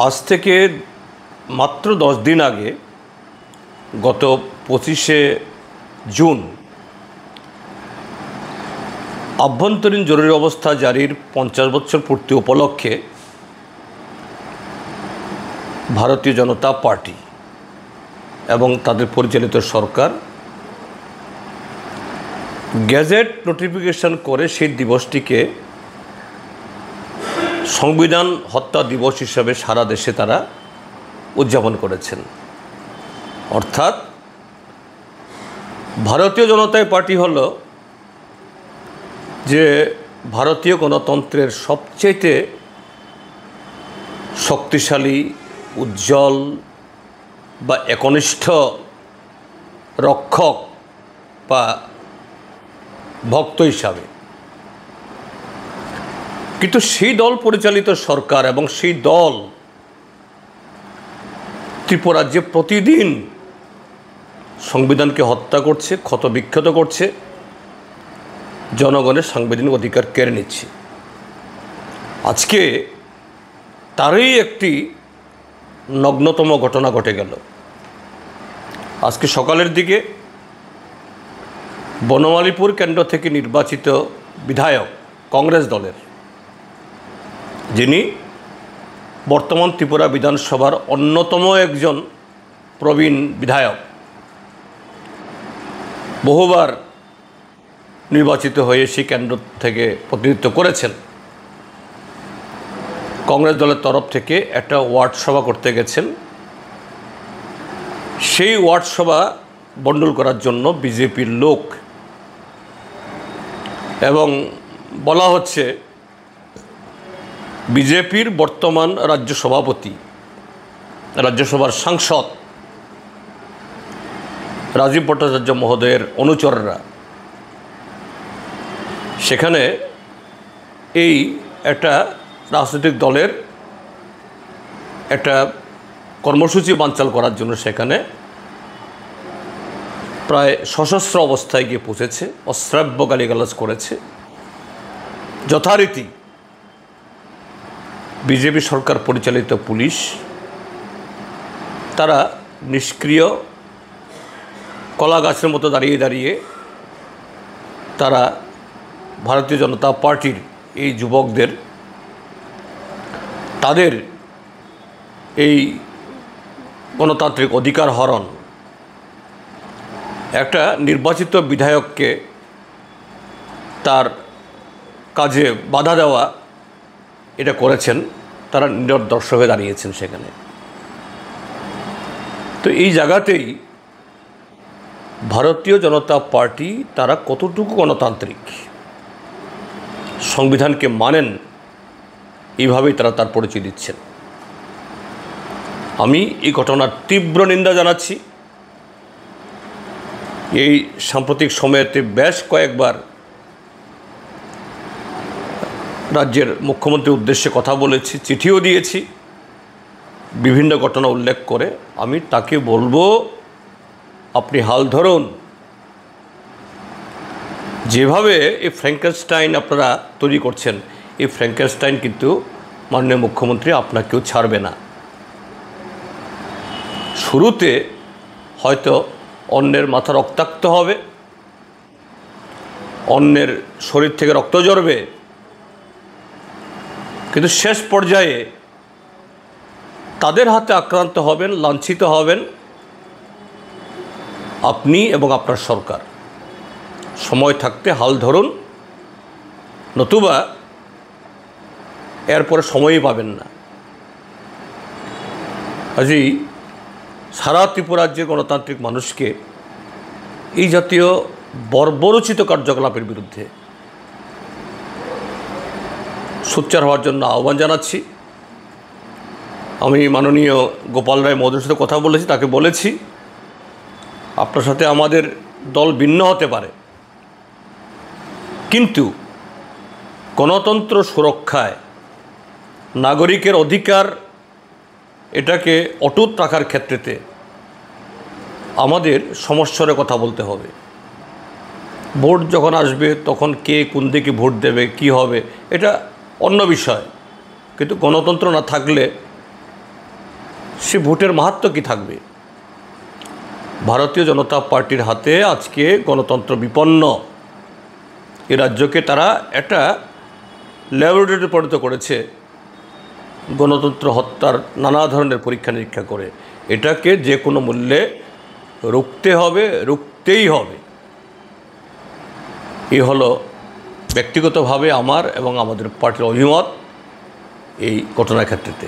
আজ থেকে মাত্র 10 দিন আগে গত 25শে জুন আভ্যন্তরীণ জরুরি অবস্থা জারির 50 বছর পূর্তি উপলক্ষে ভারতীয় জনতা পার্টি এবং তাদের পরিচালিত সরকার গেজেট নোটিফিকেশন করে সেই দিবসটিকে সংবিধান হত্যা দিবস হিসাবে সারা দেশে তারা উদযাপন করেছেন। অর্থাৎ ভারতীয় জনতা পার্টি হলো যে ভারতীয় গণতন্ত্রের সবচেয়ে শক্তিশালী, উজ্জ্বল বা একনিষ্ঠ রক্ষক বা ভক্ত হিসাবে। কিন্তু সেই দল পরিচালিত সরকার এবং সেই দল ত্রিপুরাজ্যে প্রতিদিন সংবিধানকে হত্যা করছে, ক্ষতবিক্ষত করছে, জনগণের সাংবিধানিক অধিকার কেড়ে নিচ্ছে। আজকে তারই একটি নগ্নতম ঘটনা ঘটে গেল। আজকে সকালের দিকে বনমালীপুর কেন্দ্র থেকে নির্বাচিত বিধায়ক কংগ্রেস দলের, যিনি বর্তমান ত্রিপুরা বিধানসভার অন্যতম একজন প্রবীণ বিধায়ক, বহুবার নির্বাচিত হয়ে সেই কেন্দ্র থেকে প্রতিনিধিত্ব করেছেন, কংগ্রেস দলের তরফ থেকে একটা ওয়ার্ড সভা করতে গেছেন। সেই ওয়ার্ড সভা বন্ডল করার জন্য বিজেপির লোক, এবং বলা হচ্ছে বিজেপির বর্তমান রাজ্য সভাপতি, রাজ্যসভার সাংসদ রাজীব ভট্টাচার্য মহোদয়ের অনুচররা সেখানে এই একটা রাজনৈতিক দলের একটা কর্মসূচি বানচাল করার জন্য সেখানে প্রায় সশস্ত্র অবস্থায় গিয়ে পৌঁছেছে, অশ্রাব্য গালিগালাজ করেছে। যথারীতি বিজেপি সরকার পরিচালিত পুলিশ তারা নিষ্ক্রিয় কলা গাছের মতো দাঁড়িয়ে দাঁড়িয়ে তারা ভারতীয় জনতা পার্টির এই যুবকদের তাদের এই গণতান্ত্রিক অধিকার হরণ, একটা নির্বাচিত বিধায়ককে তার কাজে বাধা দেওয়া, এটা করেছেন। তারা নিরদর্শ হয়ে দাঁড়িয়েছেন সেখানে। তো এই জায়গাতেই ভারতীয় জনতা পার্টি তারা কতটুকু গণতান্ত্রিক, সংবিধানকে মানেন, এইভাবেই তারা তার পরিচয় দিচ্ছেন। আমি এই ঘটনার তীব্র নিন্দা জানাচ্ছি। এই সাম্প্রতিক সময়েতে বেশ কয়েকবার রাজ্যের মুখ্যমন্ত্রীর উদ্দেশ্যে কথা বলেছি, চিঠিও দিয়েছি বিভিন্ন ঘটনা উল্লেখ করে। আমি তাকে বলবো, আপনি হাল ধরুন। যেভাবে এই ফ্র্যাঙ্কেনস্টাইন আপনারা তৈরি করছেন, এই ফ্র্যাঙ্কেনস্টাইন কিন্তু মাননীয় মুখ্যমন্ত্রী আপনাকেও ছাড়বে না। শুরুতে হয়তো অন্যের মাথা রক্তাক্ত হবে, অন্যের শরীর থেকে রক্ত ঝরবে, কিন্তু শেষ পর্যায়ে তাদের হাতে আক্রান্ত হবেন, লাঞ্ছিত হবেন আপনি এবং আপনার সরকার। সময় থাকতে হাল ধরুন, নতুবা এরপরে সময়ই পাবেন না। কাজেই সারা ত্রিপুরাজ্যের গণতান্ত্রিক মানুষকে এই জাতীয় বর্বরোচিত কার্যকলাপের বিরুদ্ধে সোচ্চার হওয়ার জন্য আহ্বান জানাচ্ছি। আমি মাননীয় গোপাল রায় মহোদয়ের সাথে কথা বলেছি, তাকে বলেছি আপনার সাথে আমাদের দল ভিন্ন হতে পারে, কিন্তু গণতন্ত্র সুরক্ষায়, নাগরিকের অধিকার এটাকে অটুট রাখার ক্ষেত্রেতে আমাদের সমস্যার কথা বলতে হবে। ভোট যখন আসবে তখন কে কোন দিকে ভোট দেবে, কি হবে, এটা অন্য বিষয়, কিন্তু গণতন্ত্র না থাকলে সে ভোটের মাহাত্ম্য কী থাকবে? ভারতীয় জনতা পার্টির হাতে আজকে গণতন্ত্র বিপন্ন। এ রাজ্যকে তারা একটা ল্যাবরেটরিতে পরিণত করেছে গণতন্ত্র হত্যার নানা ধরনের পরীক্ষা নিরীক্ষা করে। এটাকে যে কোনো মূল্যে রুখতে হবে, রুখতেই হবে। এই হলো ব্যক্তিগতভাবে আমার এবং আমাদের পার্টির অভিমত এই ঘটনার ক্ষেত্রে।